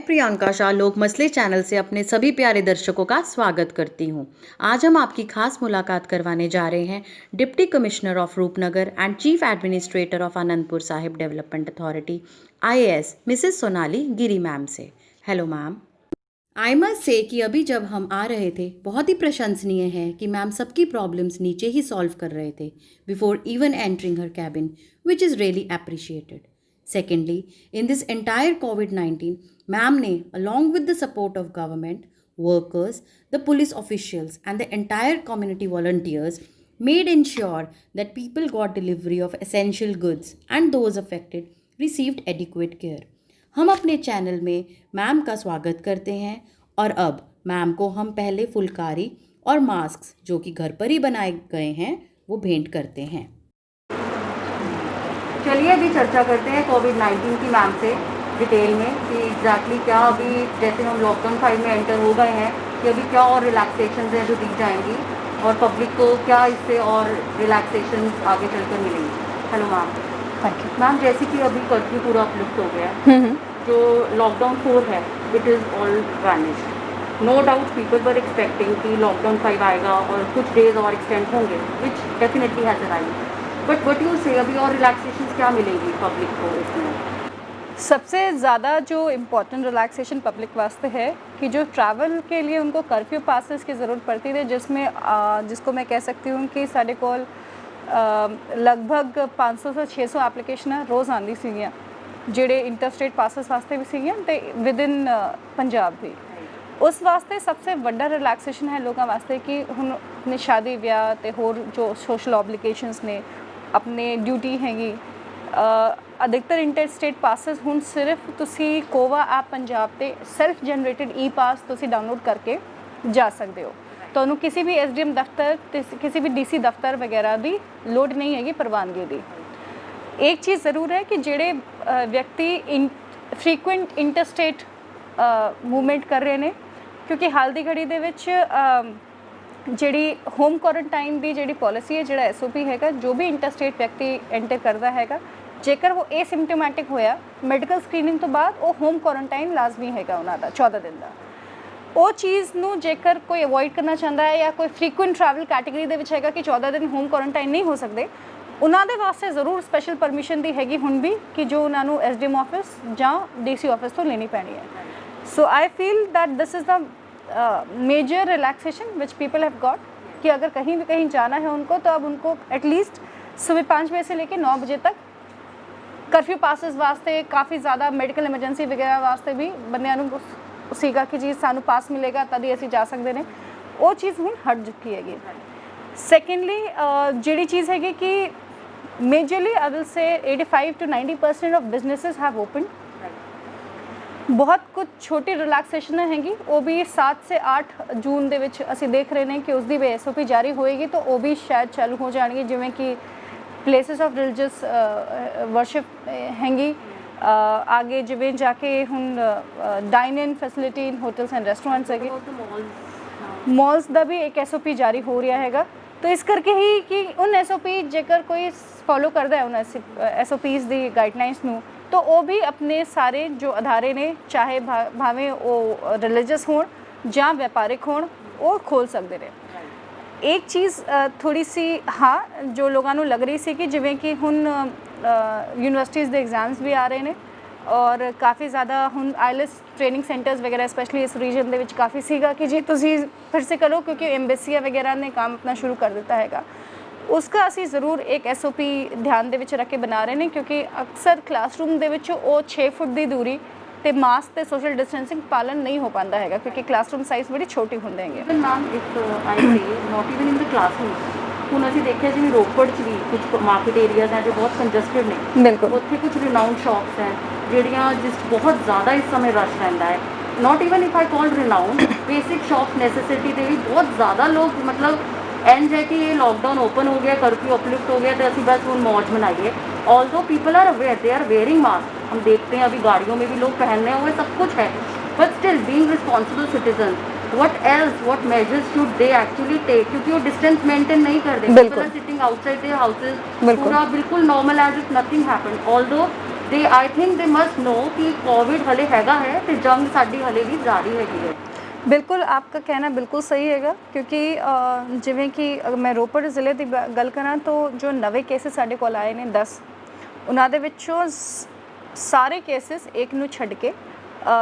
प्रियंका शाह लोक मसले चैनल से अपने सभी प्यारे दर्शकों का स्वागत करती हूँ। आज हम आपकी खास मुलाकात करवाने जा रहे हैं deputy commissioner of Rupnagar and chief administrator of Anandpur Sahib development authority IAS Mrs Sonali Giri ma'am से। Hello ma'am. I must say कि अभी जब हम आ रहे थे बहुत ही प्रशंसनीय है कि मैम सबकी प्रॉब्लम्स नीचे ही सॉल्व कर रहे थे before even entering her cabin, which is really appreciated. Secondly, in this entire COVID-19, ma'am ने along with the support of government, workers, the police officials and the entire community volunteers made ensure that people got delivery of essential goods and those affected received adequate care. हम अपने channel में ma'am का स्वागत करते हैं और अब ma'am को हम पहले फुलकारी और मास्क जो कि घर पर ही बनाए गए हैं वो भेंट करते हैं। चलिए अभी चर्चा करते हैं कोविड-19 की मैम से डिटेल में कि एग्जैक्टली क्या अभी जैसे हम लॉकडाउन 5 में एंटर हो गए हैं कि अभी क्या और रिलैक्सेशंस हैं जो दी जाएंगी और पब्लिक को क्या इससे और रिलैक्सेशंस आगे चलकर मिलेंगी। Hello ma'am. Thank you ma'am, जैसे कि अभी कर्फ्यू पूरा अपलिफ्ट हो गया है, जो लॉकडाउन 4 है it is all vanished. No doubt people were expecting कि लॉकडाउन 5 आएगा और कुछ डेज और एक्सटेंड होंगे which definitely has arrived, but what you say अभी और रिलैक्सेशंस क्या मिलेंगी पब्लिक को इसमें? सबसे ज़्यादा जो इम्पोर्टेंट रिलैक्सेशन पब्लिक वास्ते है कि जो ट्रैवल के लिए उनको कर्फ्यू पासेस की ज़रूरत पड़ती थी, जिसको मैं कह सकती हूँ कि साढ़े को लगभग 500 से 600 एप्लीकेशन रोज़ आती सीगियां ਜਿਹੜੇ इंटरस्टेट पासिस वास्ते भी सीगियां ते विद इन पंजाब भी। उस वास्ते सबसे बड़ा रिलैक्सेशन है लोगों वास्ते कि हुण अपने शादी ब्याह ते होर जो सोशल ऑब्लिगेशंस ने अपने ड्यूटी हैगी। अधिकतर इंटरस्टेट पासिस हुण सिर्फ तुसी कोवा ऐप पंजाब ते सैल्फ जनरेटेड ई पास तुसी डाउनलोड करके जा सकते हो। तो किसी भी SDM दफ्तर किसी भी DC दफ्तर वगैरह की लोड नहीं हैगी प्रवानगी की। एक चीज़ ज़रूर है कि जेड़े व्यक्ति फ्रीकुएंट इंटरस्टेट मूवमेंट कर रहे हैं, क्योंकि हाल की घड़ी दे विच ਜਿਹੜੀ होम क्वारंटाइन की जी पॉलिसी है, जोड़ा SOP हैगा, जो भी इंटरस्टेट व्यक्ति एंटर करता हैगा जेकर वो एसिम्पटोमैटिक होया मैडिकल स्क्रीनिंग तो बाद वो होम क्वारंटाइन लाजमी हैगा उन्होंने 14 दिन का। वो चीज़ नू जेकर कोई अवॉइड करना चाहता है या कोई फ्रीकुएंट ट्रैवल कैटेगरी दे विच हैगा कि 14 दिन होम क्वारंटाइन नहीं हो सकते, उन्होंने वास्ते ज़रूर स्पैशल परमिशन दी हैगी हुण भी कि जो उन्होंने SDM ऑफिस या DC ऑफिस तो लेनी पैनी है। So I feel that this is the major relaxation which people have got कि अगर कहीं भी कहीं जाना है उनको तो अब उनको एटलीस्ट सुबह 5 बजे से लेकर 9 बजे तक कर्फ्यू पासिस वास्ते काफ़ी ज़्यादा मेडिकल इमरजेंसी वगैरह वास्ते भी बंदियां सीगा कि जी सानू पास मिलेगा तभी असीं जा सकते हैं, वो चीज़ हुण हट चुकी हैगी। सैकेंडली जिहड़ी चीज़ हैगी कि majorly I will say 85 to 90% of businesses have open. बहुत कुछ छोटी रिलैक्सेशन हैगी, वो भी 7 से 8 जून दे विच असी देख रहे हैं कि उसकी भी SOP जारी होएगी तो वो भी शायद चालू हो जाएगी, जिमें कि प्लेसिस ऑफ रिलीजियस वर्शिप हैगी। आगे जिमें जाके हुण dine in facility in hotels and restaurants हैगे, मॉल्स का भी एक SOP जारी हो रहा हैगा। तो इस करके ही कि उन SOP जेकर कोई फॉलो करता है उन SOPs दी गाइडलाइंस नू तो वो भी अपने सारे जो अदारे ने चाहे भावें वो रिलीजियस होण या व्यापारिक होण वो खोल सकते हैं। एक चीज़ थोड़ी सी हाँ जो लोगों को लग रही सी कि जिमें कि हुण यूनिवर्सिटीज़ के एग्जाम्स भी आ रहे हैं और काफ़ी ज़्यादा हुण IELTS ट्रेनिंग सेंटर्स वगैरह स्पैशली इस रीजन के काफ़ी सीगा कि जी तुसी फिर से करो, क्योंकि एम्बेसियाँ वगैरह ने काम अपना शुरू कर दिता हैगा। उसका असी ज़रूर एक SOP ध्यान दे विच रख के बना रहे हैं, क्योंकि अक्सर क्लासरूम दे विच वो 6 फुट की दूरी तो मास्क ते सोशल डिस्टेंसिंग पालन नहीं हो पाता है, क्योंकि क्लासरूम साइज़ बड़ी छोटी होंगे हैं। मैम इफ आई से not even in the classroom ਹੁਣ ਅਸੀਂ ਦੇਖਿਆ ਜਿਵੇਂ ਰੋਪੜ 'ਚ ਵੀ ਕੁਝ ਮਾਰਕੀਟ ਏਰੀਆਜ਼ ਹੈ ਜੋ ਬਹੁਤ ਕੰਜਸਟਡ ਨੇ, ਬਿਲਕੁਲ ਉੱਥੇ ਕੁਝ ਰਿਨਾਊਂਡ ਸ਼ਾਪਸ ਹੈ ਜਿਹੜੀਆਂ ਜਿਸ ਬਹੁਤ ਜ਼ਿਆਦਾ ਇਸ ਸਮੇਂ ਰਸ਼ ਰਹਿੰਦਾ ਹੈ। Not even if I call renowned basic shop necessity ਦੇ ਵੀ ਬਹੁਤ ਜ਼ਿਆਦਾ ਲੋਕ मतलब एंड है कि ये लॉकडाउन ओपन हो गया, कर्फ्यू अपलिफ्ट हो गया तो असी बस हम मौज मनाइए। Although people are aware, they are wearing mask, हम देखते हैं अभी गाड़ियों में भी लोग पहन रहे हुए, सब कुछ है, but still being responsible citizen what else, what measures should they actually take, क्योंकि वो डिस्टेंस मेंटेन नहीं कर रहे, people are sitting outside their houses, पूरा बिल्कुल normal as if nothing happened, although ਦੇ ਆਈ ਥਿੰਕ ਦੇ ਮਸਟ ਨੋ ਕਿ ਕੋਵਿਡ ਹਲੇ ਹੈਗਾ ਹੈ ਤੇ ਜੰਗ ਸਾਡੀ ਹਲੇ ਵੀ ਜਾਰੀ ਹੈਗੀ ਹੈ। ਬਿਲਕੁਲ ਆਪਕਾ ਕਹਿਣਾ ਬਿਲਕੁਲ ਸਹੀ ਹੈਗਾ ਕਿਉਂਕਿ ਜਿਵੇਂ ਕਿ ਅਗਰ ਮੈਂ ਰੋਪੜ ਜ਼ਿਲ੍ਹੇ ਦੀ ਗੱਲ ਕਰਾਂ ਤਾਂ ਜੋ ਨਵੇਂ ਕੇਸਿਸ ਸਾਡੇ ਕੋਲ ਆਏ ਨੇ 10, ਉਹਨਾਂ ਦੇ ਵਿੱਚੋਂ ਸਾਰੇ ਕੇਸਿਸ ਇੱਕ ਨੂੰ ਛੱਡ ਕੇ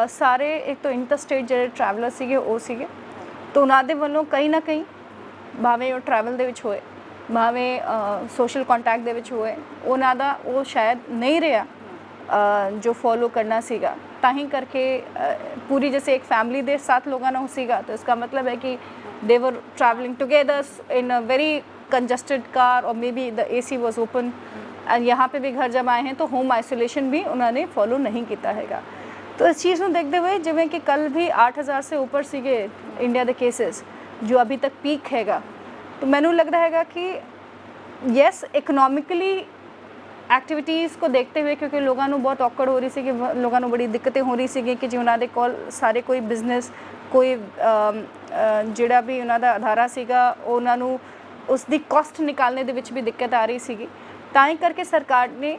ਸਾਰੇ ਇੱਕ ਤੋਂ ਇੰਟਰਸਟੇਟ ਜਿਹੜੇ ਟਰੈਵਲਰ ਸੀਗੇ ਉਹ ਸੀਗੇ। ਤਾਂ ਉਹਨਾਂ ਦੇ ਵੱਲੋਂ ਕहीं ਨਾ ਕहीं ਭਾਵੇਂ ਉਹ ਟਰੈਵਲ ਦੇ ਵਿੱਚ ਹੋਏ ਭਾਵੇਂ ਸੋਸ਼ਲ ਕੰਟੈਕਟ ਦੇ ਵਿੱਚ ਹੋਏ ਉਹਨਾਂ ਦਾ ਉਹ ਸ਼ਾਇਦ ਨਹੀਂ ਰਿਹਾ जो फॉलो करना सीगा ताही करके पूरी जैसे एक फैमिली के 7 लोगों ना सीगा तो इसका मतलब है कि they were travelling together in a very congested car और maybe the AC was open and यहाँ पे भी घर जब आए हैं तो होम आइसोलेशन भी उन्होंने फॉलो नहीं किया हैगा। तो इस चीज़ को देखते हुए जिवें कि कल भी 8000 से ऊपर सीगे इंडिया के केसेस जो अभी तक पीक हैगा तो मैनू लगता हैगा कि यस इकनॉमिकली एक्टिविटीज़ को देखते हुए क्योंकि लोगों को बहुत औकड़ हो रही सी कि लोगों को बड़ी दिक्कतें हो रही सी कि जी उन्होंने कोल सारे कोई बिजनेस कोई जिहड़ा भी उन्होंने अधारा सीगा उन्होंने उसकी कॉस्ट निकालने दे विच भी दिक्कत आ रही सी ताई करके सरकार ने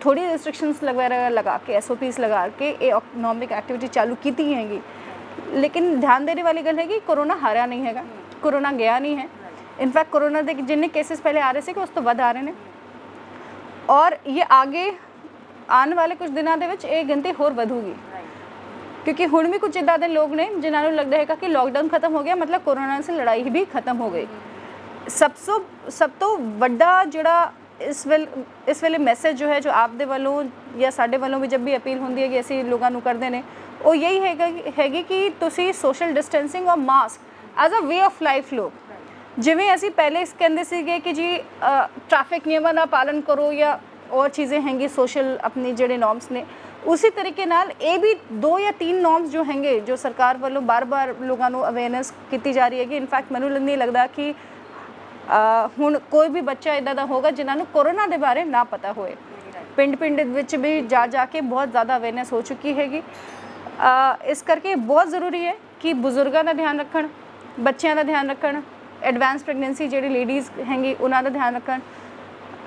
थोड़ी रिस्ट्रिक्शंस वगैरह लगा के SOPs लगा के इकनॉमिक एक्टिविटी चालू की हैगी। लेकिन ध्यान देने वाली गल है कि कोरोना हारा नहीं हैगा, कोरोना गया नहीं है। इनफैक्ट कोरोना के जिन्ने केसेस पहले आ रहे थे उस तो वध आ रहे हैं और ये आगे आने वाले कुछ दिनों के विच ये गिनती होर वधूगी क्योंकि हुण भी कुछ इदा दे लोग ने जिन्होंने लगता है कि लॉकडाउन खत्म हो गया मतलब कोरोना से लड़ाई भी खत्म हो गई। सब तो वड्डा जिहड़ा इस वेले मैसेज जो है जो आप दे वालों या साडे वालों भी जब भी अपील होंदी है कि असीं लोगों नूं करदे ने वो यही हैगी कि तुसीं सोशल डिस्टेंसिंग और mask as a way of life लो जिवें असीं पहले कहंदे सीगे कि जी ट्रैफिक नियमां दा पालन करो या और चीज़ें हैंगी सोशल अपनी जिहड़े नॉर्म्स ने उसी तरीके नाल ये भी 2 या 3 नॉर्म्स जो हैंगे जो सरकार वालों बार बार लोगों को अवेयरनेस की जा रही है। इनफैक्ट मैनूं नहीं लगता कि हुण कोई भी बच्चा इदां दा होगा जिन्हां नूं कोरोना के बारे ना पता होए। पिंड विच भी जाके बहुत ज़्यादा अवेयरनेस हो चुकी हैगी। इस करके बहुत ज़रूरी है कि बुजुर्गों का ध्यान रखण, बच्चों का ध्यान रखण, एडवांस प्रैगनेंसी जी लेडीज़ हैंगी उन्होंने ध्यान रखन।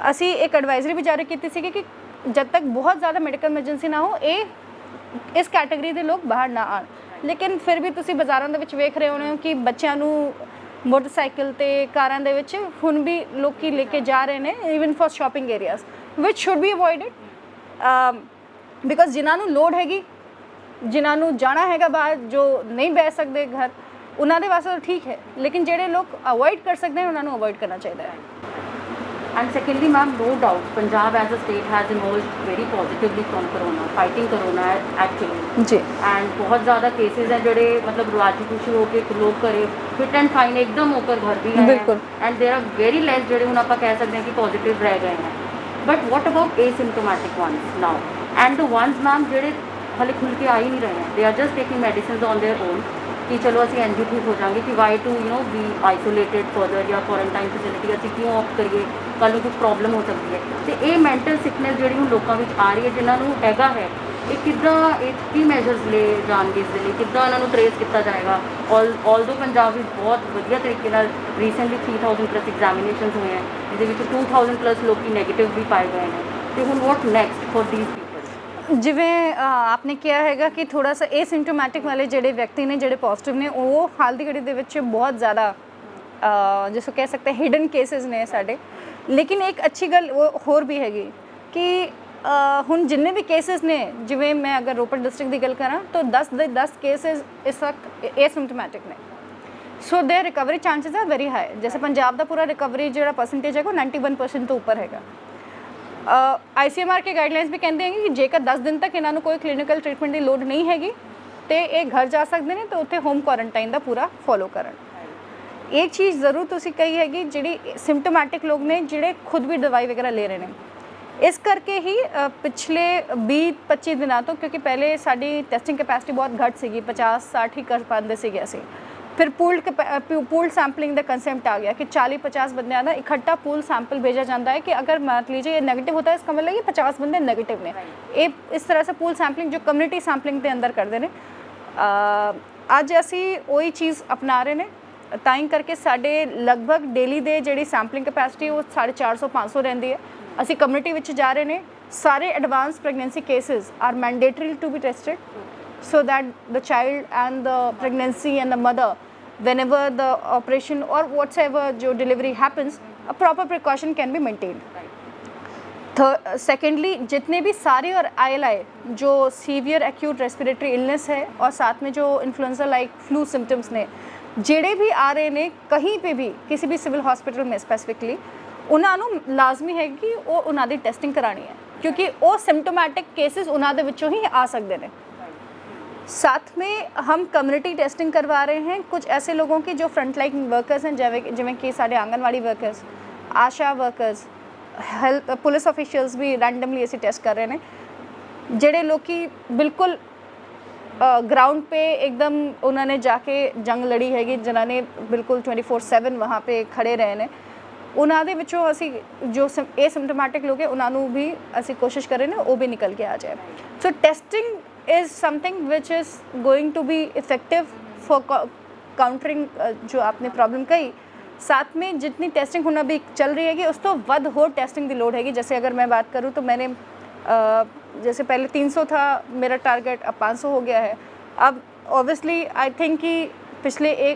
असी एक एडवाइजरी भी जारी की थी कि जब तक बहुत ज़्यादा मैडिकल एमरजेंसी ना हो ये इस कैटेगरी के लोग बाहर ना आन। लेकिन फिर भी तुसी बाज़ारों के वेख रहे होने हो कि बच्चों को मोटरसाइकिल ते कारां दे विच हुण भी लोग लेके जा रहे हैं even for shopping areas which should be avoided because जिन्होंने लोड हैगी जिन्होंने जाना हैगा बाहर जो नहीं बह सकते घर उन्होंने वास्ते तो ठीक है लेकिन जेडे लोग अवॉइड कर सकते हैं उन्होंने अवॉइड करना चाहिए। And secondly ma'am no doubt Punjab as a state has emerged very positively from corona fighting corona actually जी एंड बहुत ज़्यादा केसेज हैं जोड़े मतलब राजी खुशी होकर लोग करे फिट एंड फाइन एकदम होकर घर भी आए बिल्कुल and there are very less जोड़े हूँ आप कह सकते हैं कि पॉजिटिव रह गए हैं but what about asymptomatic ones now and the ones ma'am जोड़े हले खुल के आ ही नहीं रहे हैं they are just taking medicine on their own कि चलो असी एनजी ठीक हो जाएंगे कि why to be isolated further या क्वारंटाइन फैसिलिटी असी क्यों ऑप्ट करिए कल कुछ प्रॉब्लम हो सकती है। तो ये मैंटल सिकनेस जी हम लोगों में आ रही है जिन्होंने हैगा है ये किदा की मैजर्स ले जाएंगे इसके लिए किदा इन्होंने ट्रेस किया जाएगा। ऑल दो पंजाब में बहुत वधिया तरीके नाल रीसेंटली 3000+ एग्जामिनेशन हुए हैं जिसके 2000+ लोग की नैगेटिव भी पाए गए हैं। तो हुण what next for these people जिवें आपने किया हैगा कि थोड़ा सा एसिम्टोमैटिक वाले जिहड़े व्यक्ति ने जिहड़े पॉजिटिव ने वो हाल की घड़ी दे विच बहुत ज़्यादा जिसको कह सकते हैं हिडन केसेस ने साडे। लेकिन एक अच्छी गल वो होर भी हैगी कि हुण जिन्ने भी केसेस ने जिवें मैं अगर रोपड़ डिस्ट्रिक्ट की गल करा तो 10 ਦੇ 10 केसेस इस वक्त एसिम्टोमैटिक ने so their recovery chances are very high. जैसे पंजाब का पूरा रिकवरी जो परसेंटेज है वो 91% तो ऊपर हैगा। ICMR के गाइडलाइंस भी कहते हैं कि जेकर 10 दिन तक इन्होंने कोई क्लिनिकल ट्रीटमेंट की लोड नहीं हैगी तो ये घर जा सकते हैं तो उत्थे होम क्वारंटाइन का पूरा फॉलो करन। एक चीज़ जरूर तुसी कही हैगी जिहड़ी सिम्टोमैटिक लोग ने जिहड़े खुद भी दवाई वगैरह ले रहे हैं इस करके ही पिछले 20-25 दिनों तो क्योंकि पहले साडी टेस्टिंग कैपेसिटी बहुत घट सी 50-60 ही कर पाते सीगे असीं फिर पूल्ड सैंपलिंग का कंसेप्ट आ गया कि 40-50 बंदों का इकट्ठा पूल सैंपल भेजा जाता है कि अगर मान लीजिए ये नेगेटिव होता है इसका मतलब ये 50 बंदे नेगेटिव ने ये इस तरह से पूल सैंपलिंग जो कम्युनिटी सैंपलिंग के अंदर करते हैं। अज असी वही चीज़ अपना रहे हैं ਤਾਂ ਹੀ ਕਰਕੇ ਸਾਡੇ ਲਗਭਗ ਡੇਲੀ ਦੇ ਜਿਹੜੀ ਸੈਂਪਲਿੰਗ ਕੈਪੈਸਿਟੀ ਉਹ 450-500 ਰਹਿੰਦੀ ਹੈ। ਅਸੀਂ ਕਮਿਊਨਿਟੀ ਵਿੱਚ ਜਾ ਰਹੇ ਨੇ, ਸਾਰੇ advance pregnancy cases are mandatory to be tested so that the child and the pregnancy and the mother, whenever the operation or whatsoever jo delivery happens, a proper precaution can be maintained. Secondly, जितने भी सारे और ILI जो severe acute respiratory illness है और साथ में जो इन्फ्लुएंजा लाइक फ्लू सिम्टम्स ने ਜਿਹੜੇ भी आ रहे ने कहीं पे भी किसी भी सिविल हॉस्पिटल में स्पैसिफिकली ਉਹਨਾਂ ਨੂੰ ਲਾਜ਼ਮੀ ਹੈ ਕਿ ਉਹ ਉਹਨਾਂ ਦੀ ਟੈਸਟਿੰਗ ਕਰਾਣੀ ਹੈ, ਕਿਉਂਕਿ ਉਹ ਸਿੰਪਟੋਮੈਟਿਕ ਕੇਸਿਸ ਉਹਨਾਂ ਦੇ ਵਿੱਚੋਂ ਹੀ ਆ ਸਕਦੇ ਨੇ। साथ में हम कम्युनिटी टेस्टिंग करवा रहे हैं कुछ ऐसे लोगों की जो फ्रंट लाइन वर्कर्स हैं, जिमें कि साढ़े आंगनवाड़ी वर्कर्स, आशा वर्कर्स, हेल्थ पुलिस ऑफिशियल्स भी रैंडमली ऐसे टेस्ट कर रहे हैं। जेड़े लोग की बिल्कुल ग्राउंड पे एकदम उन्होंने जाके जंग लड़ी हैगी, जिन्होंने बिल्कुल 24/7 वहाँ पे खड़े रहे ने, उन्हों दे विचों असी जो एसिम्टोमैटिक लोग हैं उन्होंने भी असी कोशिश कर रहे हैं वो भी निकल के आ जाए। सो testing is something which is going to be effective for countering जो आपने प्रॉब्लम कही। साथ में जितनी टेस्टिंग होना भी चल रही हैगी उस तो वध हो टेस्टिंग की लोड हैगी। जैसे अगर मैं बात करूँ तो मैंने जैसे पहले 300 था मेरा टारगेट, अब 500 हो गया है। अब ऑब्वियसली आई थिंक कि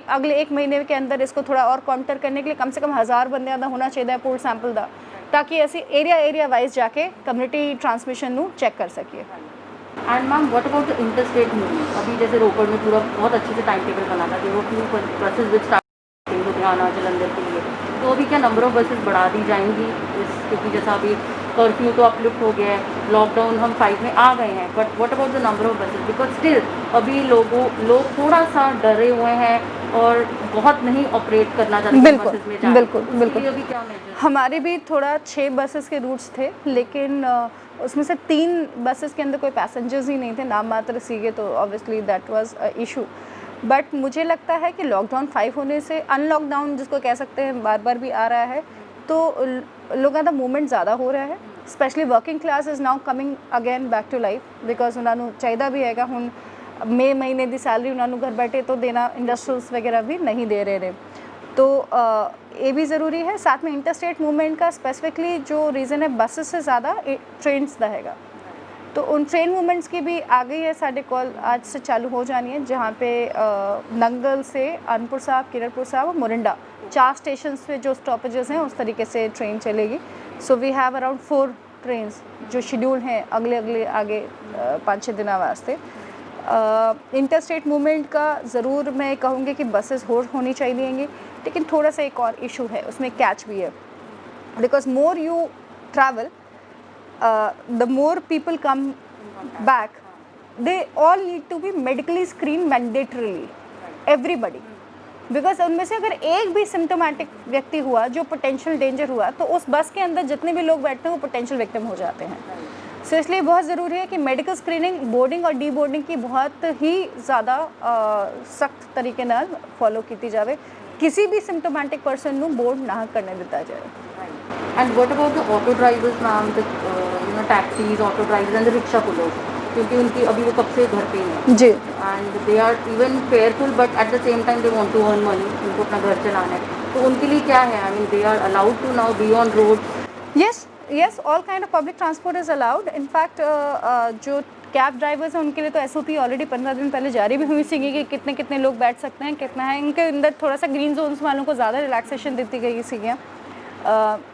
अगले एक महीने के अंदर इसको थोड़ा और काउंटर करने के लिए कम से कम 1000 बंदे का होना चाहिए पूल सैंपल का, ताकि असी एरिया वाइज जाके कम्युनिटी ट्रांसमिशन नू चेक कर सकिए। And ma'am what about the interstate movement? अभी जैसे रोपड़ में पूरा बहुत अच्छे से टाइम टेबल बना था कि वो few buses which start Ludhiana Jalandhar के लिए, तो अभी क्या नंबर ऑफ बसेज बढ़ा दी जाएंगी? क्योंकि जैसा अभी कर्फ्यू तो अपलिफ्ट हो गया है, लॉकडाउन हम 5 में आ गए हैं, but what about the number of buses? Because still अभी लोग थोड़ा सा डरे हुए हैं और बहुत नहीं ऑपरेट करना चाहते बसेज में जाना। बिल्कुल अभी क्या मेजर? हमारे भी थोड़ा 6 बसेस के रूट्स थे, लेकिन उसमें से 3 बसेस के अंदर कोई पैसेंजर्स ही नहीं थे, नाम मात्र सीगे, तो obviously that was a issue. But मुझे लगता है कि लॉकडाउन 5 होने से अनलॉकडाउन जिसको कह सकते हैं बार बार भी आ रहा है, तो लोगों का मूवमेंट ज़्यादा हो रहा है। Specially working class is now coming again back to life, because उन्होंने चाहिए भी हैगा हुण मई महीने की सैलरी उन्होंने घर बैठे तो देना, इंडस्ट्रीज वगैरह भी नहीं दे रहे हैं, तो ये भी ज़रूरी है। साथ में इंटरस्टेट मूवमेंट का स्पेसिफिकली जो रीज़न है बसेस से ज़्यादा ट्रेन्स का हैगा, तो उन ट्रेन मूवमेंट्स की भी आ गई है साढ़े कॉल, आज से चालू हो जानी है, जहाँ पे नंगल से अनपुर साहब, किरतपुर साहब और मोरिंडा 4 स्टेशन पे जो स्टॉपेजेस हैं उस तरीके से ट्रेन चलेगी। So we have around 4 trains जो शेड्यूल हैं अगले आगे 5-6 दिनों वास्ते। इंटरस्टेट मूवमेंट का ज़रूर मैं कहूँगी कि बसेस होनी चाहिए, लेकिन थोड़ा सा एक और इशू है, उसमें कैच भी है, because more you travel the more people come back, they all need to be medically screen mandatorily everybody, because उनमें से अगर एक भी सिम्टोमेटिक व्यक्ति हुआ जो पोटेंशियल डेंजर हुआ, तो उस बस के अंदर जितने भी लोग बैठते हैं वो पोटेंशियल विक्टिम हो जाते हैं। सो इसलिए बहुत ज़रूरी है कि मेडिकल स्क्रीनिंग, बोर्डिंग और डी बोर्डिंग की बहुत ही ज़्यादा सख्त तरीके नाल फॉलो की जाए, किसी भी सिम्टोमेटिक पर्सन को बोर्ड ना करने दिता जाए। And what about the auto drivers ma'am, the taxis, auto drivers and the rickshaw pullers, क्योंकि उनकी अभी वो कब से घर पे ही है जी, and they are even fearful but at the same time they want to earn money, उनको अपना घर चलाना है, तो उनके लिए क्या है? I mean they are allowed to now be on road? Yes all kind of public transport is allowed. In fact जो कैब ड्राइवर्स हैं उनके लिए तो SOP ऑलरेडी 15 दिन पहले जारी भी हुई सी कि कितने लोग बैठ सकते हैं, कितना है, इनके अंदर थोड़ा सा ग्रीन जोन्स वालों को ज़्यादा रिलैक्सेशन दी गई सी।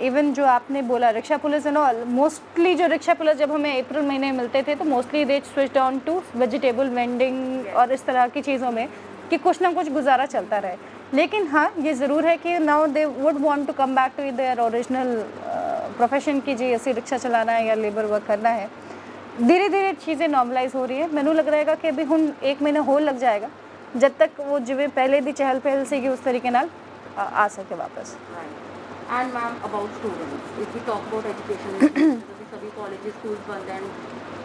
इवन जो आपने बोला rickshaw pullers and all, mostly जो रिक्शा पुलिस जब हमें अप्रैल महीने मिलते थे तो mostly they switched on to vegetable vending और इस तरह की चीज़ों में कि कुछ ना कुछ गुजारा चलता रहे। लेकिन हाँ ये ज़रूर है कि now they would want to come back to their original profession की, जी ऐसी रिक्शा चलाना है या लेबर वर्क करना है। धीरे धीरे चीज़ें नॉर्मलाइज हो रही है, मैनू लग रहा है कि अभी हुण 1 महीना होर लग जाएगा जब तक वो जिवें पहले दी चहल पहल सी उस तरीके नाल आ सके वापस। And ma'am about students, if we talk about education, सभी कॉलेजेस स्कूल्स बंद हैं,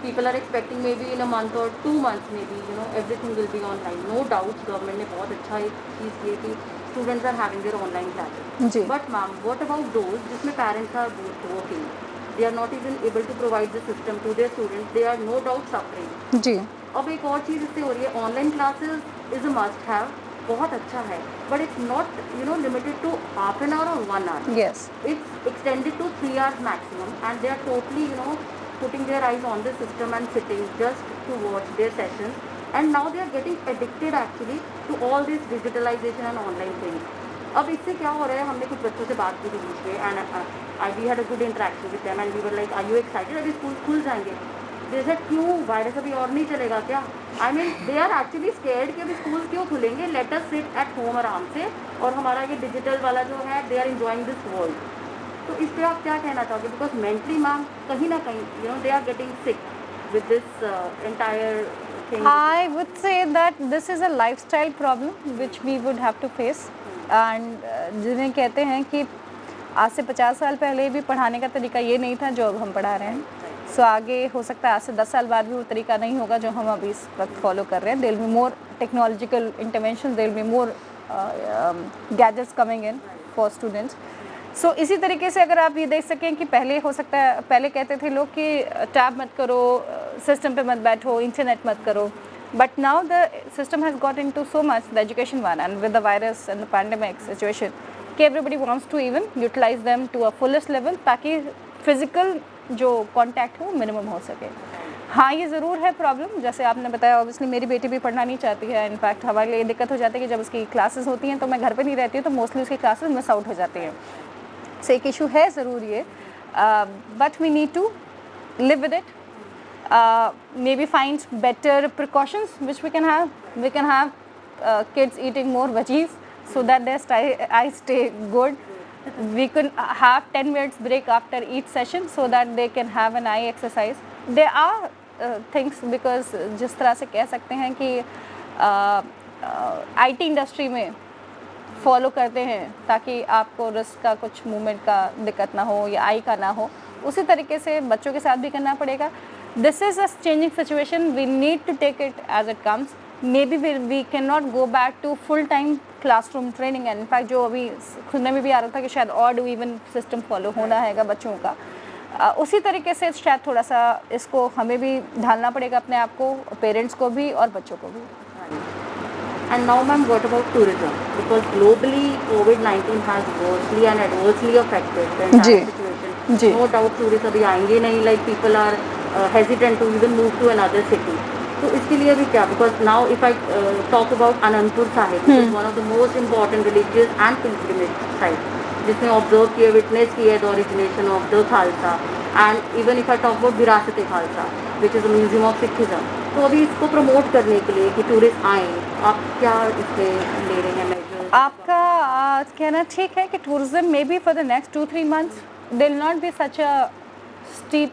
people are expecting maybe in a month or 2 months maybe everything will be online. No doubt government ने बहुत अच्छा एक चीज़ की कि students are having their online classes. But ma'am, what about those जिसमें parents are both working? They are not even able to provide the system to their students. They are no doubt suffering. जी, अब एक और चीज़ इससे हो रही है, online classes is a must have, बहुत अच्छा है, but it's not limited to half an hour और 1 hour. Yes. It's extended to 3 hours maximum, and they are totally putting their eyes on the system and sitting just to watch their sessions. And now they are getting addicted actually to all this digitalization and online things. अब इससे क्या हो रहा है, हमने कुछ बच्चों से बात की थी बीच में, and we had a good interaction with them, and we were like, are you excited, अभी स्कूल खुल जाएंगे. जैसे क्यों, वायरस अभी और नहीं चलेगा क्या? I mean they are actually scared कि अभी स्कूल क्यों खुलेंगे, let us sit at home आराम से, और हमारा ये डिजिटल वाला जो है, they are enjoying this world. तो इस पर आप क्या कहना चाहोगे? बिकॉज मेंटली मैम कहीं ना कहीं they are getting sick with this entire thing. I would say that this is a lifestyle problem which we would have to face. And जिन्हें कहते हैं कि आज से 50 साल पहले भी पढ़ाने का तरीका ये नहीं था जो अब हम पढ़ा रहे हैं. सो आगे हो सकता है आज से 10 साल बाद भी वो तरीका नहीं होगा जो हम अभी इस वक्त फॉलो कर रहे हैं. There will be more technological intervention, there will be more gadgets coming in for students. So इसी तरीके से अगर आप ये देख सकें कि पहले हो सकता है, पहले कहते थे लोग कि टैब मत करो, सिस्टम पे मत बैठो, इंटरनेट मत करो. But now the system has got into so much, the education one, and with the virus and the pandemic situation, कि everybody wants to even utilize them to a fullest level ताकि physical जो contact हो minimum हो सके. हाँ, ये ज़रूर है प्रॉब्लम, जैसे आपने बताया. ऑब्वियसली मेरी बेटी भी पढ़ना नहीं चाहती है. इनफैक्ट हमारे लिए दिक्कत हो जाती है कि जब उसकी क्लासेस होती हैं तो मैं घर पे नहीं रहती हूँ, तो मोस्टली उसकी क्लासेस मिस आउट हो जाती हैं. सो एक इशू है ज़रूर ये, but we need to live with it. Maybe find better precautions which we can have. We can have kids eating more veggies so that their eyes stay good. We can have 10 minutes break after each session so that they can have an eye exercise. There are things, because जिस तरह से कह सकते हैं कि IT industry में follow करते हैं ताकि आपको रिस्क का कुछ मूवमेंट का दिक्कत ना हो या आई का ना हो, उसी तरीके से बच्चों के साथ भी करना पड़ेगा. This is a changing situation. We need to take it as it comes. Maybe we cannot go back to full-time classroom training. And in fact, जो अभी सुनने में भी आ रहा था कि शायद odd even system follow होना हैगा बच्चों का, उसी तरीके से शायद थोड़ा सा इसको हमें भी ढालना पड़ेगा अपने आप को, पेरेंट्स को भी और बच्चों को भी. And now ma'am, what about tourism? Because globally COVID-19 has worstly and adversely affected the entire situation. Ji. No doubt tourists अभी आएंगे नहीं, like people are hesitant to even move to another city. तो इसके लिए अभी क्या? Because now if I talk about Anandpur Sahib, which is one of the most important religious and pilgrimage sites, जिसने observe किया, विटनेस किया the origination of the Khalsa, and even if I talk about Virasat-e Khalsa, which is a museum of Sikhism. तो अभी इसको promote करने के लिए कि टूरिस्ट आएँ, आप क्या इसमें ले रहे हैं मेजर्स? आपका कहना ठीक है कि tourism may be for the next 2-3 months there will not be such a steep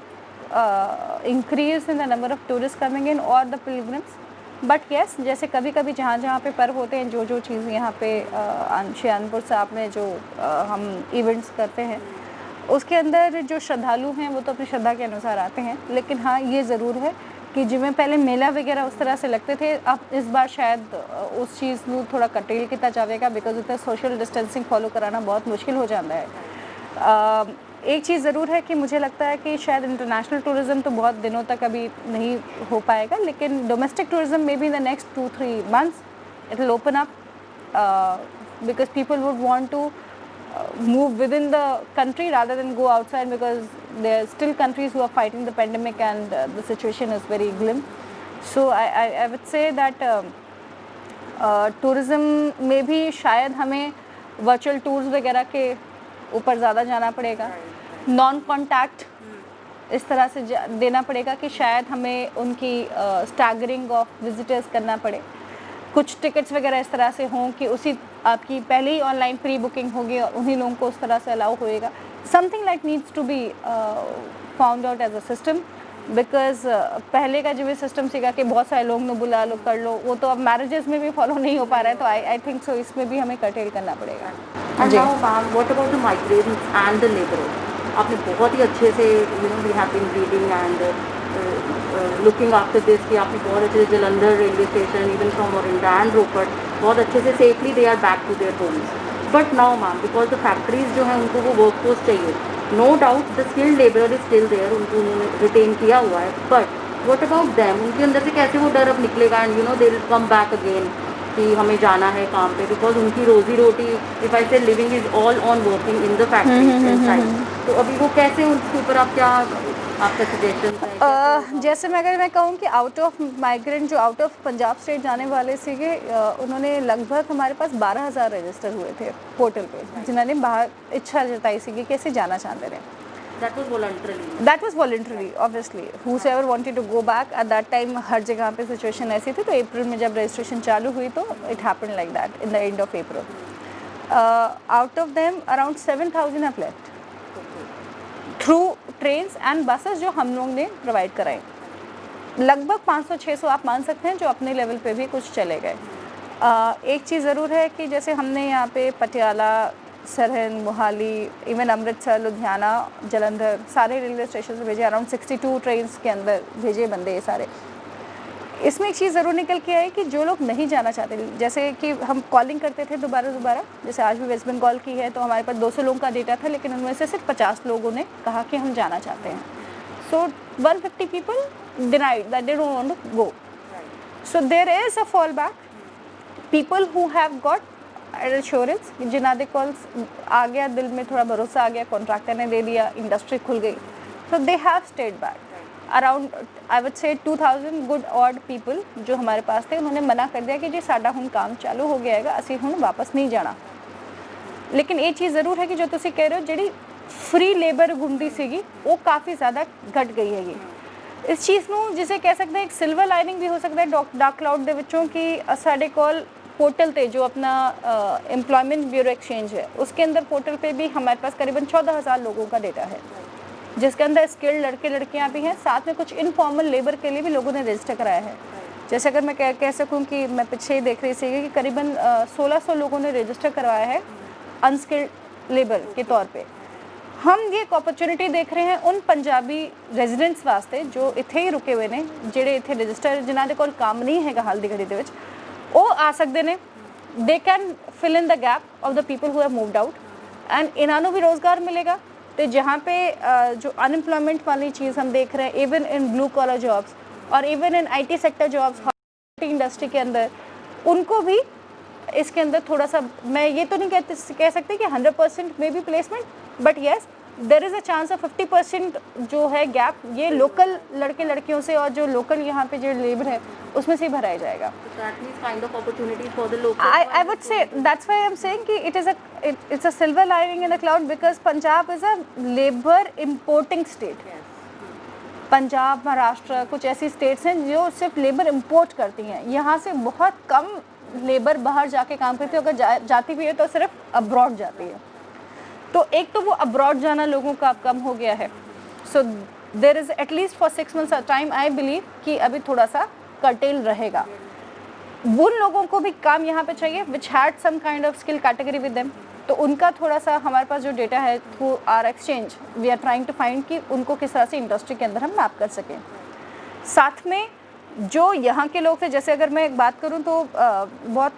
increase in the number of tourists coming in or the pilgrims. But yes, जैसे कभी कभी जहाँ जहाँ पे पर्व होते हैं, जो चीज़ यहाँ पे श्री अनंतपुर साहब में जो हम इवेंट्स करते हैं, उसके अंदर जो श्रद्धालु हैं वो तो अपनी श्रद्धा के अनुसार आते हैं. लेकिन हाँ, ये ज़रूर है कि जिनमें पहले मेला वगैरह उस तरह से लगते थे, अब इस बार शायद उस चीज़ को थोड़ा कटेल किया जाएगा, बिकॉज उतना सोशल डिस्टेंसिंग फॉलो कराना बहुत मुश्किल हो जाता है. एक चीज़ ज़रूर है कि मुझे लगता है कि शायद इंटरनेशनल टूरिज़्म तो बहुत दिनों तक अभी नहीं हो पाएगा, लेकिन domestic tourism may be in the next 2-3 months it will open up, because people would want to move within the country rather than go outside, because there are still countries who are fighting the pandemic and the situation is very grim. So I would say that tourism में भी शायद हमें virtual tours वगैरह के ऊपर ज़्यादा जाना पड़ेगा. नॉन कॉन्टैक्ट इस तरह से देना पड़ेगा कि शायद हमें उनकी स्टैगरिंग ऑफ विजिटर्स करना पड़े. कुछ टिकट्स वगैरह इस तरह से हों कि उसी आपकी पहले ही ऑनलाइन प्री बुकिंग होगी और उन्हीं लोगों को उस तरह से अलाउ होएगा. Something like needs to be found out as a system, because पहले का जो भी सिस्टम सीगा कि बहुत सारे लोग बुला लो कर लो, वो तो अब मैरिजेस में भी फॉलो नहीं हो पा रहा है. तो आई थिंक सो इसमें भी हमें कर्टेल करना पड़ेगा. And now ma'am, what about the migrants and the laborers? आपने बहुत ही अच्छे से we have been reading and looking after this कि आपने बहुत अच्छे से Jalandhar railway station, even from Morinda and Ropar, बहुत अच्छे से safely they are back to their homes. But now ma'am, because the factories जो हैं उनको वो वर्क फोर्स चाहिए. No doubt the skilled labour is still there, उनको उन्होंने रिटेन किया हुआ है. But what about them? उनके अंदर से कैसे वो डर अब निकलेगा and they will come back again? कि हमें जाना है काम पे, बिकॉज उनकी रोजी रोटी, इफ आई से living is all on working in the factory inside, तो अभी वो कैसे, उसके ऊपर आप क्या, आपका सजेशन है? जैसे अगर मैं कहूँ कि आउट ऑफ माइग्रेंट जो आउट ऑफ पंजाब स्टेट जाने वाले सीगे, उन्होंने लगभग हमारे पास 12,000 रजिस्टर हुए थे पोर्टल पे, जिन्होंने बाहर इच्छा जताई सी कि कैसे जाना चाहते थे. That was voluntarily. That was voluntary obviously, whoever wanted to go back. At that time हर जगह पे सिचुएशन ऐसी थी, तो अप्रैल में जब रजिस्ट्रेशन चालू हुई तो it happened like that in the end of April. Out of them around 7,000 have left through trains and buses जो हम लोग ने प्रोवाइड कराई. लगभग 500-600 आप मान सकते हैं जो अपने लेवल पे भी कुछ चले गए. एक चीज़ ज़रूर है कि जैसे हमने यहाँ पे पटियाला, सरहिंद, मोहाली, इवन अमृतसर, लुधियाना, जलंधर सारे रेलवे स्टेशन से भेजे. अराउंड 62 ट्रेन्स के अंदर भेजे बंदे ये सारे. इसमें एक चीज़ ज़रूर निकल के आई कि जो लोग नहीं जाना चाहते, जैसे कि हम कॉलिंग करते थे दोबारा, जैसे आज भी वेस्ट बंगाल की है तो हमारे पास 200 लोगों का डेटा था, लेकिन उनमें से सिर्फ 50 लोगों ने कहा कि हम जाना चाहते हैं. So 150 people denied that they don't want to go. So there is a fall back. People who have got assurance, जिन्हें दे कॉल्स आ गया, दिल में थोड़ा भरोसा आ गया, कॉन्ट्रैक्टर ने दे दिया, इंडस्ट्री खुल गई, so they have stayed back. Around I would say 2,000 good odd people जो हमारे पास थे, उन्होंने मना कर दिया कि जी साडा हुण काम चालू हो गया है, असीं हुण वापस नहीं जाना. लेकिन ये चीज़ ज़रूर है कि जो तुसीं कह रहे हो, जिहड़ी फ्री लेबर हुंदी सीगी वो काफ़ी ज़्यादा घट गई हैगी. इस चीज़ ਨੂੰ जिसे कह सकते हैं एक सिल्वर लाइनिंग भी हो सकता है डार्क क्लाउड ਦੇ ਵਿੱਚੋਂ कि ਸਾਡੇ ਕੋਲ पोर्टल पे जो अपना एम्प्लॉयमेंट ब्यूरो एक्सचेंज है, उसके अंदर पोर्टल पे भी हमारे पास करीबन 14,000 लोगों का डेटा है, जिसके अंदर स्किल्ड लड़के लड़कियां भी हैं, साथ में कुछ इनफॉर्मल लेबर के लिए भी लोगों ने रजिस्टर कराया है. जैसे अगर मैं कह सकूं कि मैं पीछे ही देख रही थी कि करीबन 1,600 लोगों ने रजिस्टर करवाया है अनस्किल्ड लेबर के तौर पे. हम ये एक अपॉर्चुनिटी देख रहे हैं उन पंजाबी रेजिडेंट्स वास्ते जो इत्थे ही रुके हुए ने, ਜਿਹੜੇ ਇੱਥੇ रजिस्टर जिन्हां दे कोल काम नहीं हैगा हाल ਦੀ ਘੜੀ ਦੇ ਵਿੱਚ, ਉਹ ਆ ਸਕਦੇ ਨੇ. They can fill in the gap of the people who have moved out and इन्हों भी रोज़गार मिलेगा. तो जहाँ पे जो अनएम्प्लॉयमेंट वाली चीज़ हम देख रहे हैं, even in blue collar jobs और even in IT sector jobs, hospital industry के अंदर, उनको भी इसके अंदर थोड़ा सा, मैं ये तो नहीं कह सकती कि 100% में भी placement, but yes there is a chance of 50% जो है गैप ये लोकल लड़के लड़कियों से और जो लोकल यहाँ पे जो लेबर है उसमें से ही भराया जाएगा. I would say that's why I'm saying कि it's a silver lining in the cloud because Punjab is a labor importing state. Punjab, Maharashtra कुछ ऐसी स्टेट्स हैं जो सिर्फ लेबर इंपोर्ट करती हैं. यहाँ से बहुत कम लेबर बाहर जाके काम करती है, अगर जाती भी है तो सिर्फ अब्रॉड जाती है. तो एक तो वो अब्रॉड जाना लोगों का अब कम हो गया है. So there is at least for 6 months time I believe कि अभी थोड़ा सा कर्टेल रहेगा. उन लोगों को भी काम यहाँ पे चाहिए which had some kind of skill category with them, तो उनका थोड़ा सा हमारे पास जो डेटा है through our exchange we are trying to find कि उनको किस तरह से इंडस्ट्री के अंदर हम मैप कर सकें. साथ में जो यहाँ के लोग थे, जैसे अगर मैं एक बात करूँ तो बहुत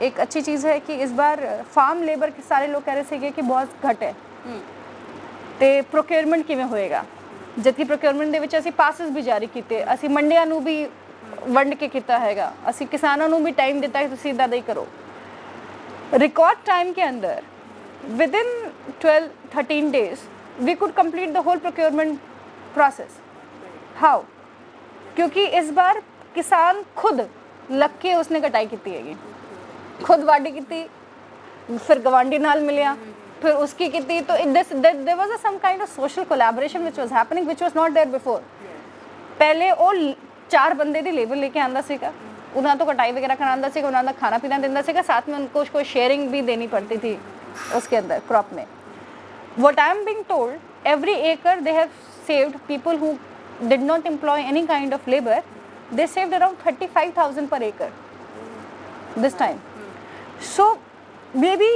एक अच्छी चीज़ है कि इस बार फार्म लेबर के सारे लोग कह रहे थे कि बहुत घट है तो प्रोक्योरमेंट किवें होएगा, जबकि प्रोक्योरमेंट ਦੇ ਵਿੱਚ ਅਸੀਂ ਪਾਸਿਸ ਵੀ ਜਾਰੀ ਕੀਤੇ, ਅਸੀਂ ਮੰਡੀਆਂ ਨੂੰ ਵੀ ਵੰਡ ਕੇ ਕੀਤਾ ਹੈਗਾ, ਅਸੀਂ ਕਿਸਾਨਾਂ ਨੂੰ ਵੀ ਟਾਈਮ ਦਿੱਤਾ ਕਿ ਤੁਸੀਂ ਇਦਾਂ ਦਾ ਹੀ ਕਰੋ. रिकॉर्ड टाइम के अंदर within 12-13 days we could complete the whole procurement process. How? क्योंकि इस बार किसान खुद लग के उसने कटाई की हैगी, खुद वाढी की, फिर गवांडी नाल मिलिया, फिर उसकी की, तो there was some kind of social collaboration which was happening which was not there before. पहले वो 4 बंदे दी लेबर लेके आंदा सीगा, उन्होंने तो कटाई वगैरह करांदा सीगा, उन्होंने खाना पीना देंदा सीगा, साथ में उनको कोई शेयरिंग भी देनी पड़ती थी उसके अंदर क्रॉप में. What I am being told every acre they have saved, people who did not employ any kind of labour, they saved around 35,000 per acre this time. So maybe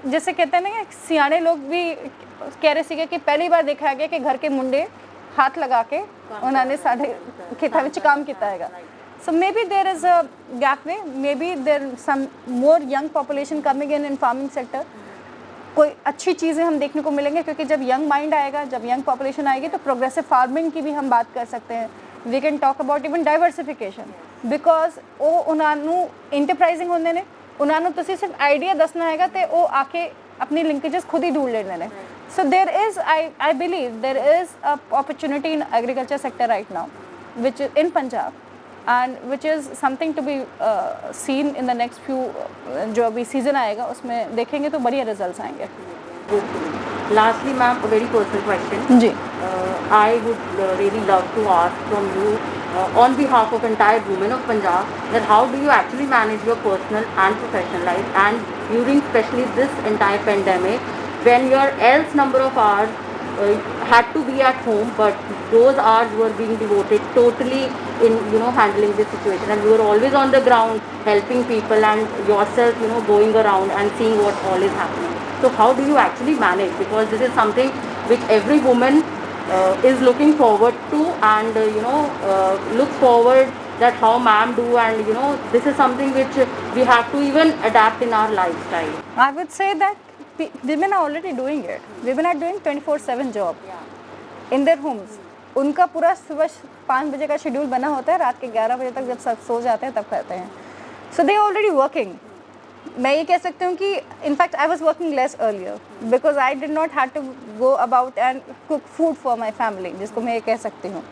जैसे कहते हैं ना, सियाने लोग भी कह रहे थे कि पहली बार देखा गया कि घर के मुंडे हाथ लगा के उन्होंने साढ़े खेतों में काम किया है. So maybe there is a gap way, maybe there some more young population coming in farming sector. कोई अच्छी चीज़ें हम देखने को मिलेंगे क्योंकि जब यंग माइंड आएगा, जब यंग पॉपुलेशन आएगी तो प्रोग्रेसिव फार्मिंग की भी हम बात कर सकते हैं. We can talk about even diversification. Because ਉਹ ਉਹਨਾਂ ਨੂੰ ਇੰਟਰਪ੍ਰਾਈਜ਼ਿੰਗ ਹੁੰਦੇ ਨੇ, ਉਹਨਾਂ ਨੂੰ ਤੁਸੀਂ ਸਿਰਫ ਆਈਡੀਆ ਦੱਸਣਾ ਹੈਗਾ ਤੇ ਉਹ ਆ ਕੇ ਆਪਣੀ ਲਿੰਕੇजेस ਖੁਦ ਹੀ ਢੂੰढ ਲੈਂਦੇ ਨੇ। So there is I believe there is a opportunity in agriculture sector right now which in Punjab and which is something to be seen in the next few जो अभी सीज़न आएगा उसमें देखेंगे तो बढ़िया रिजल्ट्स आएंगे। Lastly, ma'am, a very personal question. Ji I would really love to ask from you, on behalf of entire women of Punjab, that how do you actually manage your personal and professional life, and during especially this entire pandemic, when your else number of hours had to be at home, but those hours were being devoted totally in handling this situation, and you were always on the ground helping people and yourself going around and seeing what all is happening. So how do you actually manage, because this is something which every woman is looking forward to, and look forward that how ma'am do, and this is something which we have to even adapt in our lifestyle. I would say that women are already doing it. Women are doing 24/7 job in their homes. उनका पूरा सुबह 5 बजे का schedule बना होता है, रात के 11 बजे तक जब सब सो जाते हैं तब करते हैं। So they already working. मैं ये कह सकती हूँ कि in fact I was working less earlier because I did not have to go about and cook food for my family, जिसको मैं ये कह सकती हूँ।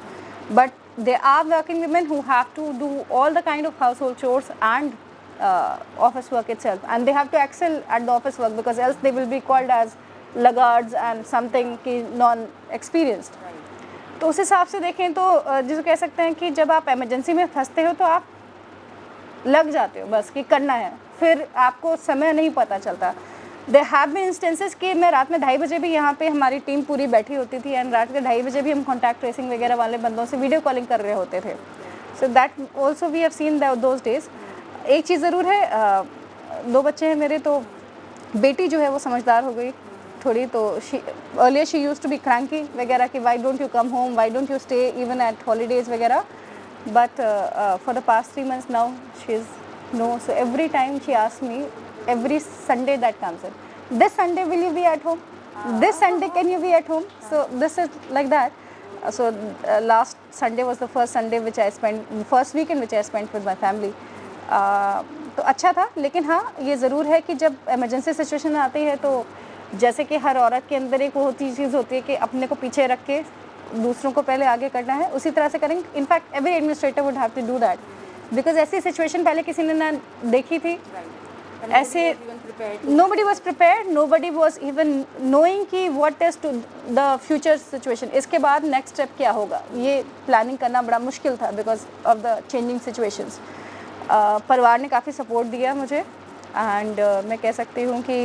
But they are working women who have to do all the kind of household chores and office work itself, and they have to excel at the office work because else they will be called as laggards and something कि non experienced। तो उस हिसाब से देखें तो जिसको कह सकते हैं कि जब आप इमरजेंसी में फंसते हो तो आप लग जाते हो बस कि करना है, फिर आपको समय नहीं पता चलता। देयर हैव बीन इंस्टेंसेस कि मैं रात में 2:30 बजे भी यहाँ पे हमारी टीम पूरी बैठी होती थी, एंड रात के 2:30 बजे भी हम कॉन्टैक्ट ट्रेसिंग वगैरह वाले बंदों से वीडियो कॉलिंग कर रहे होते थे। So that also we have seen those days. एक चीज़ ज़रूर है, 2 बच्चे हैं मेरे, तो बेटी जो है वो समझदार हो गई थोड़ी, तो earlier she used to be cranky वगैरह कि why don't you come home, why don't you stay even at holidays वगैरह, but for the past 3 months now she is no. So every time she asks me every Sunday that comes in, this Sunday will you be at home, this Sunday can you be at home, so this is like that. So last Sunday was the first Sunday which I spent, first weekend which I spent with my family. तो अच्छा था, लेकिन हाँ ये ज़रूर है कि जब इमरजेंसी सिचुएशन आती है तो जैसे कि हर औरत के अंदर एक होती चीज़ होती है कि अपने को पीछे रख के दूसरों को पहले आगे करना है, उसी तरह से करेंगे। In fact every administrator would have to do that because ऐसी सिचुएशन पहले किसी ने ना देखी थी। ऐसे nobody was prepared, nobody was even knowing कि what is to the future situation, इसके बाद नेक्स्ट स्टेप क्या होगा, ये प्लानिंग करना बड़ा मुश्किल था because of the changing situations. परिवार ने काफ़ी सपोर्ट दिया मुझे, एंड मैं कह सकती हूँ कि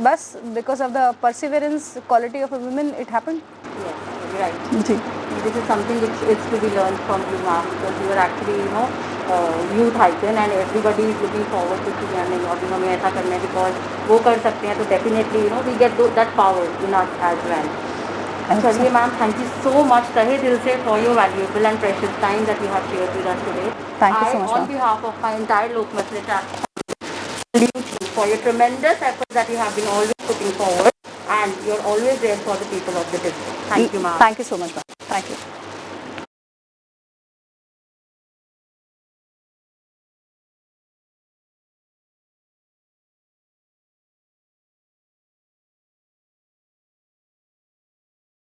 बस because of the perseverance quality of a women it happened. Right. जी This is something which is to be learned from you, ma'am, because you are actually youth icon, and everybody is looking forward to see and अभी हमें ऐसा करना है because वो कर सकते हैं, तो definitely we get that power in us as well. चलिए ma'am, thank you so much तहे दिल से for your valuable and precious time that you have shared with us today. Thank you so much, On ma'am. behalf of my entire Lokmatra channel, salute you for your tremendous efforts that you have been always putting forward, and you're always there for the people of the district. Thank you, ma'am. Thank you so much, ma'am. Thank you.